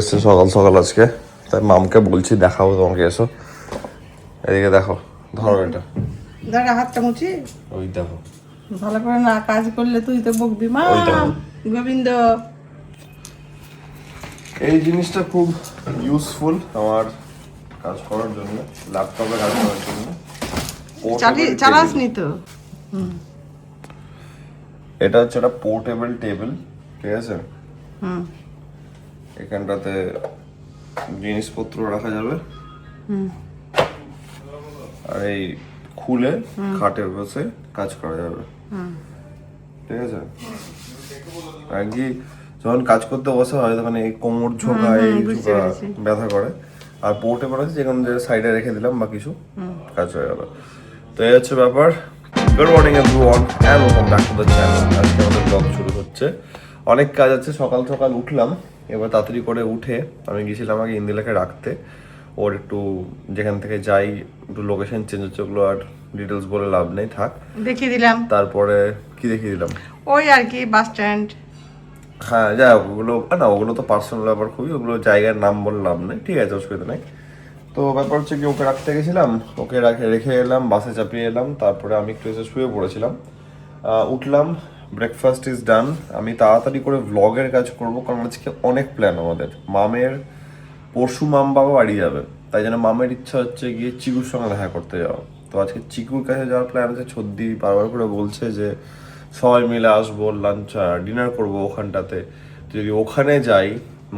এসছে সকাল সকাল আজকে, তাই মামকে বলছি দেখাবো তোমাকে, এসো এদিকে দেখো, ধরো এটা, দাঁড়া হাতটা মুছি। ওই দেখো ভালো করে না কাজ করলে তুই তো বকবি মা। ওই দেখো। গোবিন্দ, এই জিনিসটা খুব ইউজফুল আমার কাজ করার জন্য, ল্যাপটপে কাজ করার জন্য। চালাস নি তো? এটা হচ্ছে একটা পোর্টেবল টেবিল, ঠিক আছে? এখানটাতে জিনিসপত্র রাখা যাবে, আর এই খুলে খাটে বসে কাজ করা যাবে, ঠিক আছে? আর কি যখন কাজ করতে বসা হয় তখন এই কোমর ঝোঁকা, এই ঝোঁকা ব্যথা করে। আর পোর্টেবল আছে, যেখানে সাইডে রেখে দিলাম বা কিছু, কাজ হয়ে গেল। তো এই হচ্ছে ব্যাপার। Good morning everyone and welcome back to the channel. আজকে আমাদের ব্লগ শুরু হচ্ছে। অনেক কাজ আছে, সকাল সকাল উঠলাম, এবার তাড়াতাড়ি করে উঠে আমি গেছিলাম আগে ইন্দিলাকে রাখতে। ওর একটু যেখান থেকে যাই একটু লোকেশন চেঞ্জ হচ্ছে, ওগুলো আর ডিটেলস বলে লাভ নেই, থাক দেখিয়ে দিলাম। তারপরে কি দেখিয়ে দিলাম? ওই আর কি বাস স্ট্যান্ড। হ্যাঁ যাই হোক, ওগুলো না, ওগুলো তো পার্সোনাল ব্যাপার খুবই, ওগুলো জায়গার নাম বলে লাভ নেই, ঠিক আছে, অসুবিধা নেই। তো ব্যাপার হচ্ছে কি, ওকে রাখতে গেছিলাম, ওকে রেখে এলাম, বাসে চাপিয়ে এলাম, তারপরে আমি একটু এসে শুয়ে পড়েছিলাম। উঠলাম, ব্রেকফাস্ট ইজ ডান। আমি তাড়াতাড়ি করে ভ্লগের কাজ করবো, কারণ আজকে অনেক প্ল্যান আমাদের। মামের পরশু মাম বাবা বাড়ি যাবে, তাই জন্য মামের ইচ্ছা হচ্ছে গিয়ে চিকুর সঙ্গে দেখা করতে যাওয়া। তো আজকে চিকুর কাছে যাওয়ার প্ল্যান আছে। ছদ্দি বারবার করে বলছে যে সবাই মিলে আসবো, লাঞ্চ ডিনার করবো ওখানটাতে। যদি ওখানে যাই,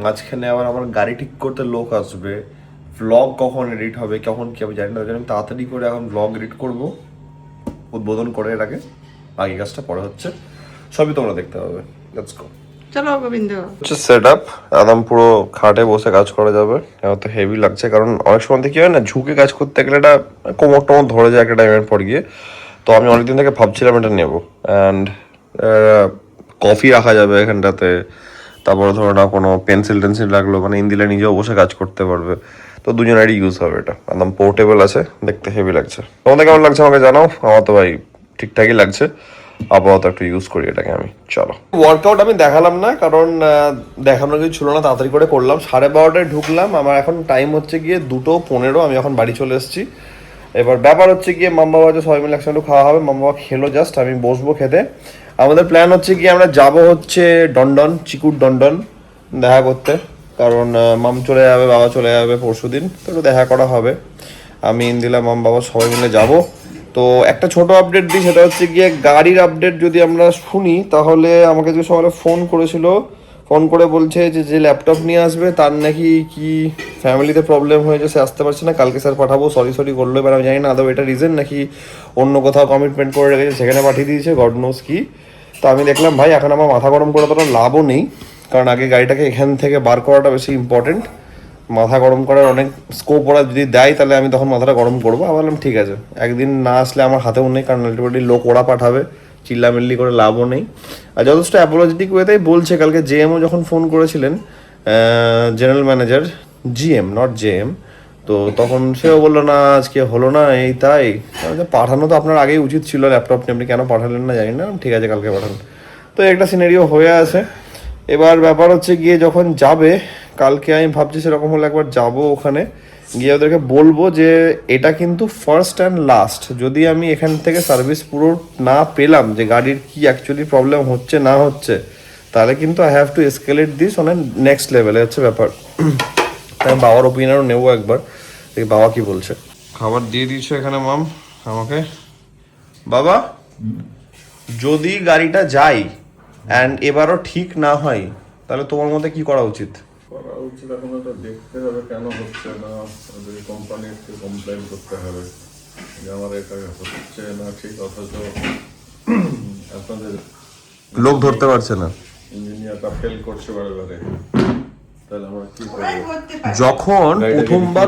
মাঝখানে আবার আমার গাড়ি ঠিক করতে লোক আসবে, ভ্লগ কখন এডিট হবে, কখন কি হবে জানি না, আমি তাড়াতাড়ি করে এখন ভ্লগ এডিট করবো, উদ্বোধন করে এটাকে, বাকি কাজটা পরে হচ্ছে, সবই তোমরা দেখতে পাবে। Let's go. চলো গোবিন্দ। হচ্ছে সেট আপ, একদম পুরো খাটে বসে কাজ করা যাবে। এত তো হেভি লাগছে, কারণ অনেক সময় কি হয় না, ঝুঁকে কাজ করতে গেলে এটা কোমর টোমর ধরে যায় একটা টাইমের পর গিয়ে। তো আমি অনেকদিন থেকে ভাবছিলাম এটা নেবো। অ্যান্ড কফি রাখা যাবে এখানটাতে, তারপরে ধরো না কোনো পেন্সিল টেন্সিল লাগলো, মানে ইন্দিলা নিজেও বসে কাজ করতে পারবে। তো দুজনেরই ইউজ হবে, এটা একদম পোর্টেবল আছে, দেখতে হেভি লাগছে। তোমাদের কেমন লাগছে আমাকে জানাও। আমার তো ভাই ঠিকঠাকই লাগছে, আপাতত একটু ইউজ করি এটাকে আমি। চলো, ওয়ার্কআউট আমি দেখালাম না, কারণ দেখানোর কিছু ছিল না, তাড়াতাড়ি করে করলাম। 12:30টায় ঢুকলাম, আমার এখন টাইম হচ্ছে গিয়ে 2:15, আমি এখন বাড়ি চলে এসেছি। এবার ব্যাপার হচ্ছে গিয়ে মাম বাবা যে সবাই মিলে একসঙ্গে খাওয়া হবে, মাম বাবা খেলো জাস্ট, আমি বসবো খেতে। আমাদের প্ল্যান হচ্ছে গিয়ে আমরা যাব হচ্ছে ডন্ডন, চিকুর ডন্ডন দেখা করতে, কারণ মাম চলে যাবে, বাবা চলে যাবে পরশু দিন, তো একটু দেখা করা হবে। আমি ইন্দিলা মাম বাবা সবাই মিলে যাব। তো একটা ছোট আপডেট দিই, সেটা হচ্ছে গিয়ে গাড়ির আপডেট যদি আমরা শুনি, তাহলে আমাকে যে সকালে ফোন করেছিল, ফোন করে বলছে যে যে ল্যাপটপ নিয়ে আসবে তার নাকি কি ফ্যামিলিতে প্রবলেম হয়েছে, সে আসতে পারছে না, কালকে স্যার পাঠাবো, সরি করলো। এবার আমি জানি না আদৌ এটা রিজন নাকি অন্য কোথাও কমিটমেন্ট করে রেখেছে সেখানে পাঠিয়ে দিয়েছে, গড নোজ কি। তো আমি দেখলাম ভাই এখন আমার মাথা গরম করে অতটা লাভও নেই, কারণ আগে গাড়িটাকে এখান থেকে বার করাটা বেশি ইম্পর্টেন্ট। মাথা গরম করার অনেক স্কোপ ওরা যদি দেয়, তাহলে আমি তখন মাথাটা গরম করবো। আমি বললাম ঠিক আছে, একদিন না আসলে আমার হাতেও নেই, কারণ আলটিমেটলি লোক ওরা পাঠাবে, চিল্লামিল্লি করে লাভও নেই। আর যথেষ্ট অ্যাপোলজেটিক ওয়েতেই বলছে। কালকে জেএমও যখন ফোন করেছিলেন, general manager, GM not JM, তো তখন সেও বললো না আজকে হলো না, এই তাই। পাঠানো তো আপনার আগেই উচিত ছিল ল্যাপটপ নিয়ে, আপনি কেন পাঠালেন না জানি না, ঠিক আছে কালকে পাঠান। তো একটা সিনারিও হয়ে আছে। এবার ব্যাপার হচ্ছে গিয়ে যখন যাবে কালকে, আমি ভাবছি সেরকম হলে একবার যাব ওখানে গিয়ে ওদেরকে বলবো যে এটা কিন্তু ফার্স্ট অ্যান্ড লাস্ট। যদি আমি এখান থেকে সার্ভিস পুরো না পেলাম, যে গাড়ির কি অ্যাকচুয়ালি প্রবলেম হচ্ছে না হচ্ছে, তাহলে কিন্তু I have to escalate this on next লেভেলে, হচ্ছে ব্যাপার। তাই বাবার ওপিনিয়নও নেবো একবার, দেখি বাবা কি বলছে। খাবার দিয়ে দিয়েছো এখানে মাম আমাকে। বাবা, যদি গাড়িটা যায় অ্যান্ড এবারও ঠিক না হয়, তাহলে তোমার মতে কি করা উচিত? এখন ওটা দেখতে হবে কেন হচ্ছে না, ওদের কোম্পানিকে কমপ্লেন করতে হবে যে আমার এটা হচ্ছে না ঠিক, অথচ আপনাদের লোক ধরতে পারছে না, ইঞ্জিনিয়ারটা ফেল করছে বারে, তাহলে আমরা কি করবো? যখন প্রথমবার।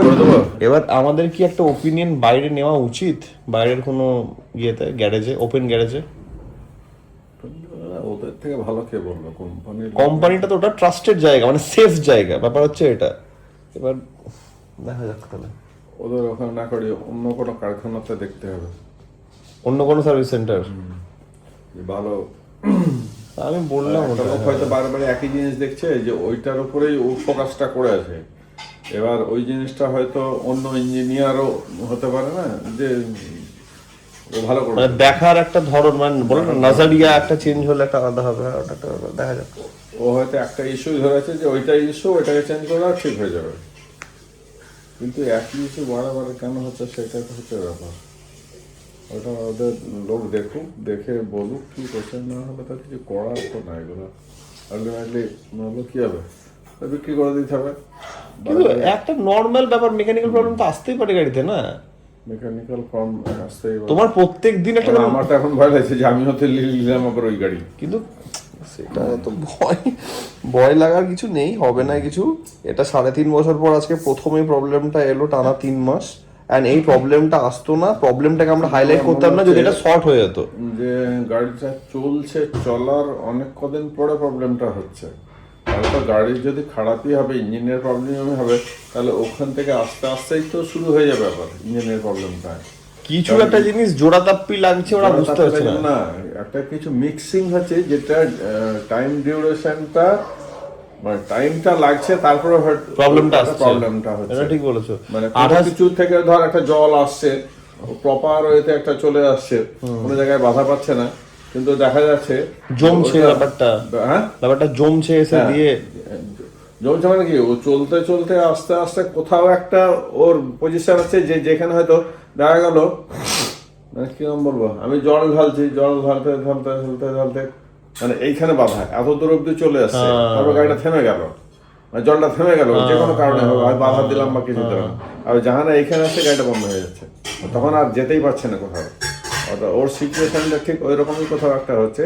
এবার আমাদের কি একটা ওপিনিয়ন বাইরে নেওয়া উচিত, বাইরের কোনো ইয়েতে, গ্যারেজে, ওপেন গ্যারেজে? ওদের থেকে ভালো কে বলবো? কোম্পানিটা তো ওটা ট্রাস্টেড জায়গা, মানে সেফ জায়গা, ব্যাপার হচ্ছে এটা। এবার দেখা যাক তাহলে ওদের ওখানে না করে অন্য কোনো কারখানাতে দেখতে হবে, অন্য কোনো সার্ভিস সেন্টার। ভালো আমি বললাম একটা লোক হয়তো বারবার একই জিনিস দেখছে যে ওইটার উপরেই ও ফোকাসটা করে আছে। এবার ওই জিনিসটা হয়তো অন্য ইঞ্জিনিয়ারও হতে পারে না যে ও ভালো করে মানে দেখার একটা ধরন, মানে বলে না নাজারিয়া একটা চেঞ্জ হলে একটা আলাদা হবে, ওটা একটা দেখা যাক। ও হয়তো একটা ইস্যু ধরেছে যে ওইটা ইস্যু, ওইটাকে চেঞ্জ করলে আর ঠিক হয়ে যাবে, কিন্তু একই ইস্যু বারে কেন হচ্ছে সেটা তো হচ্ছে ব্যাপার। ওটা ওদের লোক দেখুক, দেখে বলুক কি করছে, না হলে তার কিছু করার তো না। এগুলো আলটিমেটলি নাহলে কি হবে, বিক্রি করে দিতে হবে। কিন্তু একটা নর্মাল ব্যাপার, মেকানিক্যাল প্রবলেম তো আসতেই পারে গাড়িতে না, মেকানিক্যাল ফর্ম আসতেই পারে। তোমার প্রত্যেক দিন একটা আমার তো এখন ভয় লাগছে যে আমি হতে নিলাম আবার ওই গাড়ি। কিন্তু সেটা তো ভয় লাগার কিছু নেই, হবে না কিছু। এটা 3.5 বছর পর আজকে প্রথমেই প্রবলেমটা এলো, টানা 3 মাস। এন্ড এই প্রবলেমটা আসতো না, প্রবলেমটাকে আমরা হাইলাইট করতাম না যদি এটা শর্ট হয়ে যেত। যে গাড়িটা চলছে, চলার অনেক কদিন পরে প্রবলেমটা হচ্ছে, তাহলে তো গাড়ির যদি খারাপই হবে, ইঞ্জিনের প্রবলেমই হবে, তাহলে ওখান থেকে আস্তে আস্তেই তো শুরু হয়ে যাবে আবার ইঞ্জিনের প্রবলেমটা। কিছু একটা জিনিস জোড়াতাপ্পি লাগছে, ওরা বুঝতে পারছে না। না, একটা কিছু মিক্সিং হচ্ছে যেটা টাইম ডিউরেশনটা, মানে টাইমটা লাগছে, তারপরে প্রবলেমটা আসছে, প্রবলেমটা হচ্ছে। এটা ঠিক বলেছো। মানে কোনো কিছু থেকে ধর একটা জল আসছে, প্রপার ওয়েতে একটা চলে আসছে, কোনো জায়গায় বাধা পাচ্ছে না, কিন্তু দেখা যাচ্ছে জমছে ব্যাপারটা, হ্যাঁ ব্যাপারটা জমছে এসে দিয়ে জমছে। মানে কি, ও চলতে চলতে আস্তে আস্তে কোথাও একটা ওর পজিশন আছে যে যেখানে হয়তো দেখা গেল, মানে কিরকম বলবো, আমি জল ঢালছি, জল ঢালতে ঢালতে ঢালতে ঢালতে মানে এইখানে বাধা এত দূর অব্দি চলে আসছে, তারপর গাড়িটা থেমে গেল, মানে জলটা থেমে গেল যে কোনো কারণে হোক, আমি বাধা দিলাম বা কিছু দিলাম, আর জাহানা এইখানে আসছে গাড়িটা বন্ধ হয়ে যাচ্ছে, তখন আর যেতেই পারছে না কোথাও। ওর সিচুয়েশনটা ঠিক ওই রকমই কোথাও একটা হচ্ছে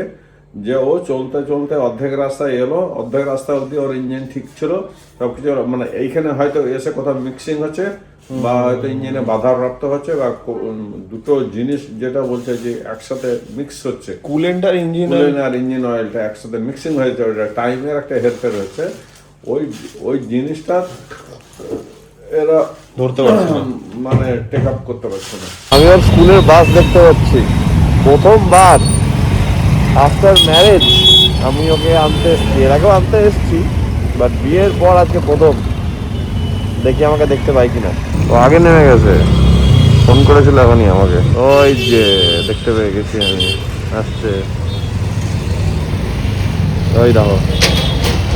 যে ও চলতে চলতে অর্ধেক রাস্তায় এলো, অর্ধেক রাস্তা অবধি ওর ইঞ্জিন ঠিক ছিল, সবকিছু, মানে এইখানে হয়তো এসে কোথাও মিক্সিং হচ্ছে বা হয়তো ইঞ্জিনে বাধাপ্রাপ্ত হচ্ছে, বা দুটো জিনিস যেটা বলছে যে একসাথে মিক্স হচ্ছে, কুলেন্ট আর ইঞ্জিন আর ইঞ্জিন অয়েলটা একসাথে মিক্সিং হয়েছে, ওইটা টাইমের একটা হেরফের হচ্ছে, ওই জিনিসটা এরা ধরতে পারছে না, মানে টেক আপ করতে পারছে না। আমি ওর স্কুলের বাস দেখতে পাচ্ছি, প্রথমবার আফটার ম্যারেজ আমি ওকে আনতে এসেছি, এর আগেও আনতে এসেছি, বাট বিয়ের পর আজকে প্রথম দেখি আমাকে দেখতে পাই কিনা। তো আগে নেমে গেছে, ফোন করেছিল এখনই আমাকে, ওই যে দেখতে পেয়ে গেছি আমি, আসছে, ওই দেখো,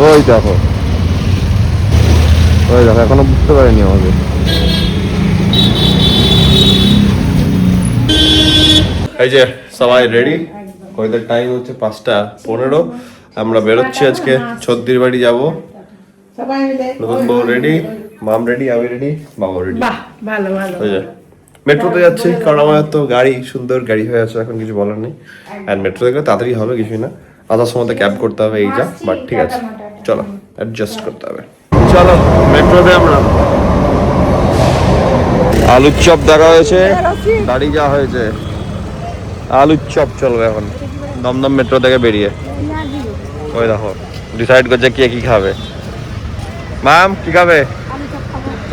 ওই দেখো, ওই দেখো, এখনো বুঝতে পারিনি আমাকে। এই যে সবাই রেডি, কয়টার টাইম হচ্ছে 5:15, আমরা বেরোচ্ছি আজকে ছদ্দির বাড়ি যাবো। সবাই মিলে নতুন বউ রেডি, মাম রেডি, আমি রেডি, বাবা রেডি। বাহ, ভালো ভালো। ওই যে মেট্রোতে যাচ্ছি, কারণ আমার তো গাড়ি, সুন্দর গাড়ি হয়ে আছে, এখন কিছু বলার নেই। আর মেট্রো দেখলে তাড়াতাড়ি হবে, কিছুই না, আধার সময় ক্যাব করতে হবে, এই যা, বাট ঠিক আছে, চলো অ্যাডজাস্ট করতে হবে। চলো মেট্রোতে আমরা। আলুর চপ দেখা হয়েছে, গাড়ি যা হয়েছে, আলুর চপ চলবে এখন দমদম মেট্রো থেকে বেরিয়ে। ওই দেখো ডিসাইড করছে কে কি খাবে। ম্যাম কি খাবে?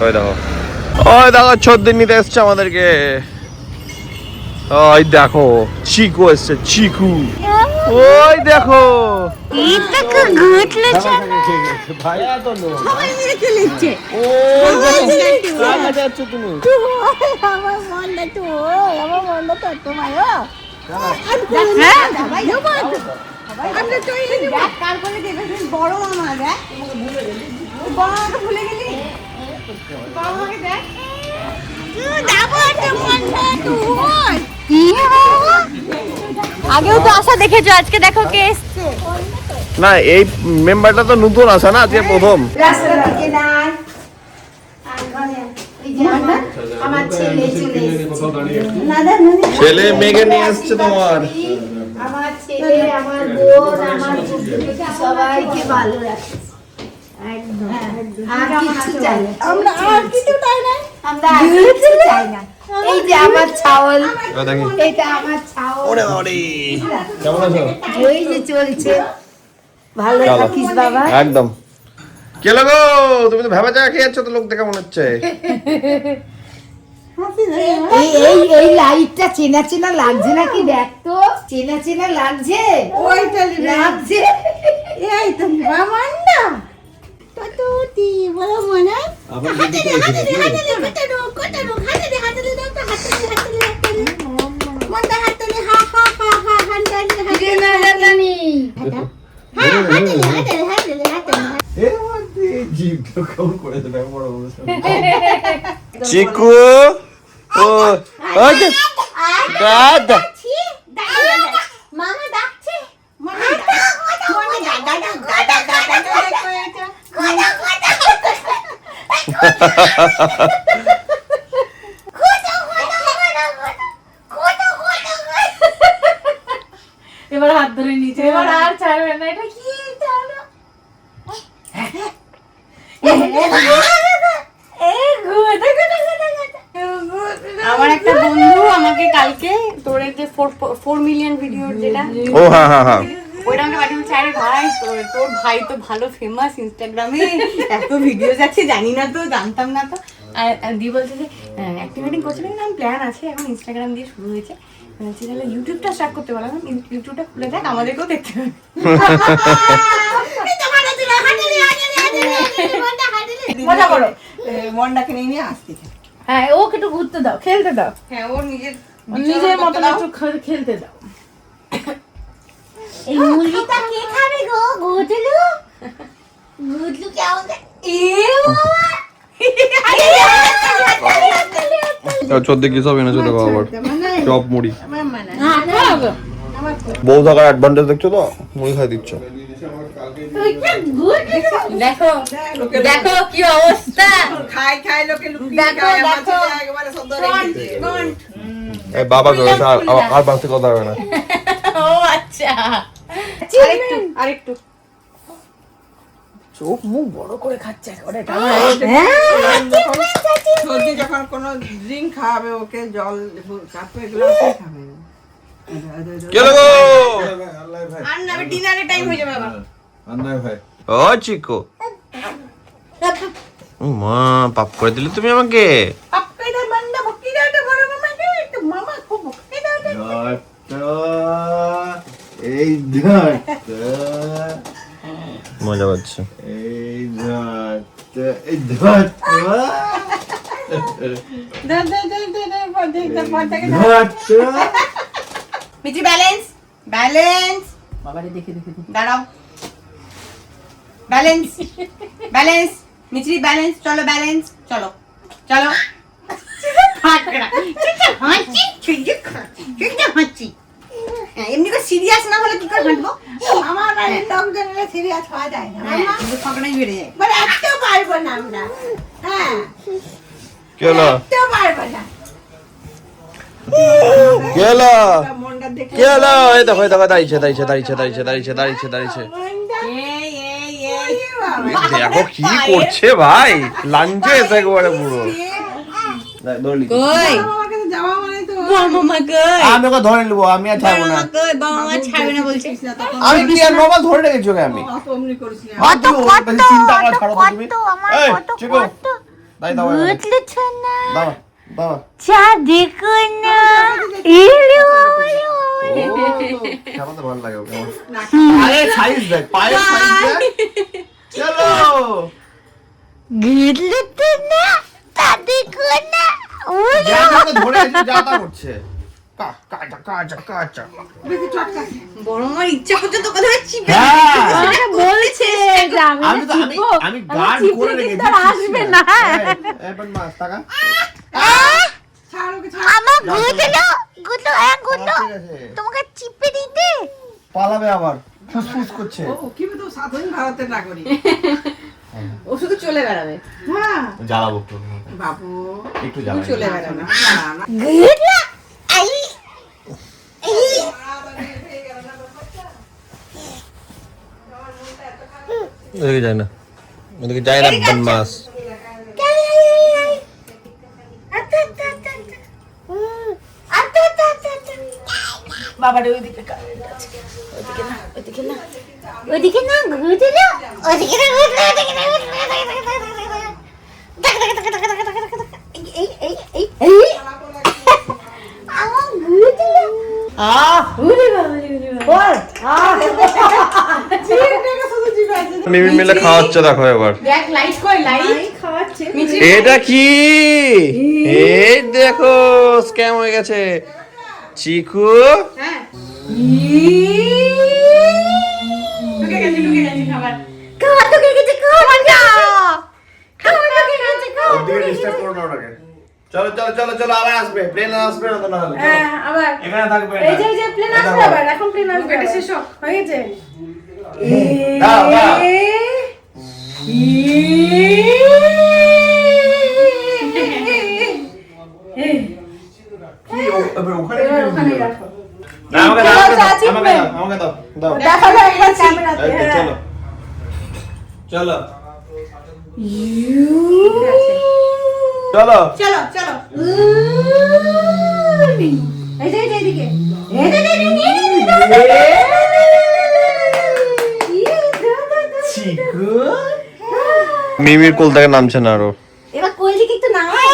ওই দেখো, ওই দেখো 6 দিন নিতে এসছে আমাদেরকে। ওই দেখো চিকু এসছে, চিকু, ওই দেখো ভাই এত লোক, সবাই মিলে চলেছে যাচ্ছ তুমি? আমার মনটা তো আমার মনটা তো তোমায় আমরা তো এই দেখ কার করে দেবে বড় মামা, দেখ বড় মামাকে ভুলে গেলি, বড় মামাকে দেখ আগেও তো আশা দেখেছো, আজকে দেখো কে এসছে। না এই মেম্বারটা তো নতুন আসা না, আজকে প্রথম। রাস্তা থেকে নাই আমার ছেলে চলে এসেছে, ছেলে মেয়েকে নিয়ে আসছে তোমার। আমার ছেলে, আমার বোন, আমার সবাইকে ভালো রাখে, একদম আর কিছু চাই না, আমরা আর কিছু চাই না, আমরা আর কিছু চাই না। এই যে আমার ছাওল, এটা আমার ছাওল, ওরে ওরে কেমন আছো? এই যে চলছে, ভালো থাকিস বাবা। একদম। কে লগো, তুমি তো ভেবা চা খেয়ে যাচ্ছ তো, লোক দেখে মনে হচ্ছে। এই লাইটটা চেনা চেনা লাগছে নাকি দেখ তো, চেনা চেনা লাগছে, ওইটা লাগছে। এই তো মামান না তুই বলো মনে জিভটা কেমন করে দেবে বড় বড় চিকু ও দাদা মামা ডাকছে, এবার হাত ধরে নিচে, এবার আর ছাড়বে না। এটা কি জানো? আমার একটা বন্ধু আমাকে কালকে তোর যে 4 মিলিয়ন ভিডিওর যেটা ও হ্যাঁ হ্যাঁ হ্যাঁ ওইটা আমাকে পাঠিয়েছে। আরে ভাই তোর ভাই তো ভালো ফেমাস ইনস্টাগ্রামে, এত ভিডিওস আছে জানি না তো, জানতাম না তো। আর দি বলছে যে অ্যাক্টিভেটিং করছে না, আমি প্ল্যান আছে, এখন ইনস্টাগ্রাম দিয়ে শুরু হয়েছে, বলছি তাহলে ইউটিউবটা স্টার্ট করতে পারলাম। ইউটিউবটা খুলে দেখ, আমাদেরকেও দেখতে হবে। মজা করো, মনটাকে নিয়ে আসতে। হ্যাঁ, ওকে একটু ঘুরতে দাও, খেলতে দাও, হ্যাঁ ওর নিজের নিজের মতন একটু খেলতে দাও। এই মুরগিটা কে খাবে গো? গুদলু, গুদলু কেমন? চোদ্দে কি সব এনেছো দেখো আবার চপ মুড়ি মানে বউ থাকার অ্যাডভান্টেজ দেখছো তো, মুড়ি খাই দিচ্ছ। দেখো দেখো কি অবস্থা, খাই লোকে দেখো দেখো এই বাবা করেছে আর বাড়তি কথা হবে না। ও আচ্ছা, আরেকটু চোখ মুখ বড় করে খাচ্ছে একেবারে। সর্দি যখন কোনো ড্রিঙ্ক খাওয়াবে ওকে জল কাপে গ্লাসে খাবে। কে লাগো আল্লাহ ভাই আর না ডিনারে টাইম হয়ে যাবে আবার। আন্না ভাই ও চিকু মা পাপ করে দিলে তুমি আমাকে। আপকাইদা বান্দা বকিদাটা বড় মামাকে তো মামা খুব বকিদাটা। এই ধর মজা পাচ্ছে। এই ধর এই ধর মিঠি ব্যালেন্স ব্যালেন্স বাবারে দেখে দেখে দাঁড়াও, ব্যালেন্স ব্যালেন্স মিঠি ব্যালেন্স, চলো ব্যালেন্স, চলো চলো ফাটরা চুপচাপ হাঁচি চুপচাপ হাঁচি। এমনি করে সিরিয়াস না হলে কি করে হাঁটবো? আমার বাড়ির লোকজন এলে সিরিয়াস হওয়া যায় না। হ্যাঁ কিন্তু ফাঁকড়াই বেড়ে যায়। মানে একটু পারবো না আমরা। হ্যাঁ, কেলা একটু পারবো না। কেলা মনটা দেখে কেলা এই দেখো এই দেখো দাঁড়িয়েছে দাঁড়িয়েছে দাঁড়িয়েছে দাঁড়িয়েছে দাঁড়িয়েছে দাঁড়িয়েছে দাঁড়িয়েছে এই এই এই দেখো কি করছে ভাই, লাঞ্চে এসে একবারে পুরো কই আমার কাছে যাওয়া মানে তো মামা কই, আমি ওকে ধরে নেবো, আমি আর ছাড়বো না। কই বাবা ছাড়বে না বলছে। আমি কি আর মোবাইল ধরে রেখেছি ওকে আমি। অত অমনি করিস না। চিন্তা করা ছাড়ো তো তুমি। এই চিকু দাই দাও গুদলু ছানা, দাও দাও চা দেখো না, ইলু খেলাতে ভালো লাগে ওকে আমার। আরে সাইজ দেখ, পায়ের সাইজ দেখ। চলো গুদলু ছানা, তা দেখো না। যা ওকে ধরে রেখেছি যা তা করছে। কাঁচা কাঁচা কাঁচা বড় মার ইচ্ছা করছে তো কথা চিপে হ্যাঁ বলছে যে আমি তো আমি গার্ড করে রেখেছি। আসবে না। এখন মাছ টাকা ছাড় ওকে ছাড়। আমার গুদলু, গুদলু গুদলু ঠিক আছে তোমাকে চিপে দিতে। পালাবে আবার ফুসফুস করছে। ও কি তো সাধারণ ভারতের নাগরিক। ও শুধু চলে বেড়াবে, হ্যাঁ জ্বালাবো বাবু একটু জ্বালাবো। চলে বেড়াবে। গুদলু আই এদিকে যায় না, এদিকে যায় না বদমাস। বাবারে ওইদিকে ওদিকে না গুদলু, ওদিকে না গুদলু, ওদিকে না গুদলু, এই এই এই এই মিমি মিলে খাওয়াচ্ছে দেখো এবার। দেখ লাইট কই লাইট খাওয়াচ্ছে এটা কি? এই দেখো স্ক্যাম হয়ে গেছে। চিকু হ্যাঁ ঢুকে গেছে খাবার ওদিকে ডিস্টার্ব করো না ওটাকে। চলো চলো চলো চলো আবার আসবে, প্লেন আসবে না তো না হলে। হ্যাঁ আবার এখানে থাকবে না। এই যে প্লেন আসবে আবার, এখন প্লেন আসবে, এটা শেষ হোক, হয়ে গেছে। দাও দাও। কি ওখানে এবার ওখানে রাখো। না, আমাকে দাও আমাকে দাও দাও। দেখালো একবার ক্যামেরাতে। এই তো, চলো চলো চলো চলো চলো এই যে এইদিকে মিমির কোল থেকে নামছে না আরো। এবার কোল দিকে একটু নামাই।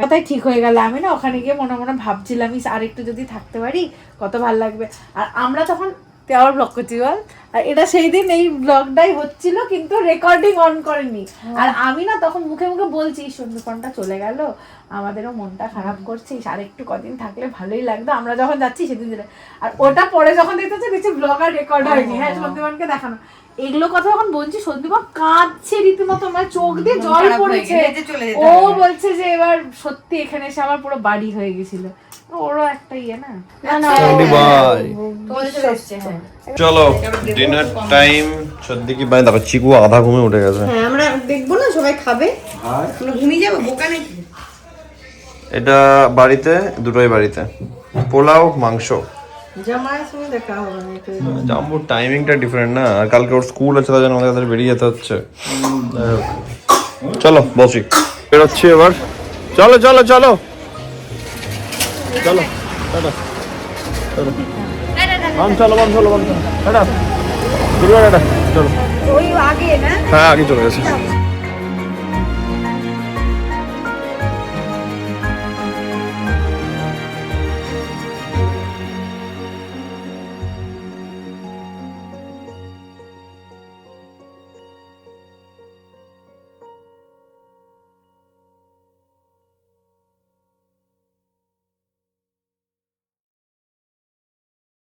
কথাই ঠিক হয়ে গেল। আমি না ওখানে গিয়ে মনে মনে ভাবছিলাম আর একটু যদি থাকতে পারি কত ভালো লাগবে। আর আমরা তখন আবার ব্লগ করছি বল, আর এটা সেই দিন এই ব্লগটাই হচ্ছিল কিন্তু রেকর্ডিং অন করেনি। আর আমি না তখন মুখে মুখে বলছি সুন্দরবনটা চলে গেল, আমাদেরও মনটা খারাপ করছে, আর একটু কদিন থাকলে ভালোই লাগতো। আমরা যখন যাচ্ছি সেদিন দিলে, আর ওটা পরে যখন দেখছি ব্লগ আর রেকর্ড হয়নি। হ্যাঁ সুন্দরবনকে দেখানো এগুলো কথা যখন বলছি সন্দীপা কাঁদছে রীতিমতো, আমার চোখ দিয়ে জল পড়েছে। ও বলছে যে এবার সত্যি এখানে এসে আমার পুরো বাড়ি হয়ে গেছিল। ওরও একটা ইয়ে না। চলো ডিনার টাইম। সত্যি কি ভাই দেখো চিকু আধা ঘুমে উঠে গেছে। হ্যাঁ আমরা দেখবো না সবাই খাবে, আমরা ঘুমিয়ে যাবো বোকা নাকি। এটা বাড়িতে দুটোই বাড়িতে পোলাও মাংস। জামাইয়ের সঙ্গে দেখা হবে না একটু। জাম্বুর টাইমিংটা ডিফারেন্ট না, আর কালকে ওর স্কুল আছে তার জন্য আমাদের বেরিয়ে যেতে হচ্ছে। চলো বসি, বেরোচ্ছি এবার। চলো চলো চলো চলো টাটা চলো বাম চলো বাম চলো বাম চলো টাটা টাটা চলো। ওই আগে না হ্যাঁ আগে চলে গেছে।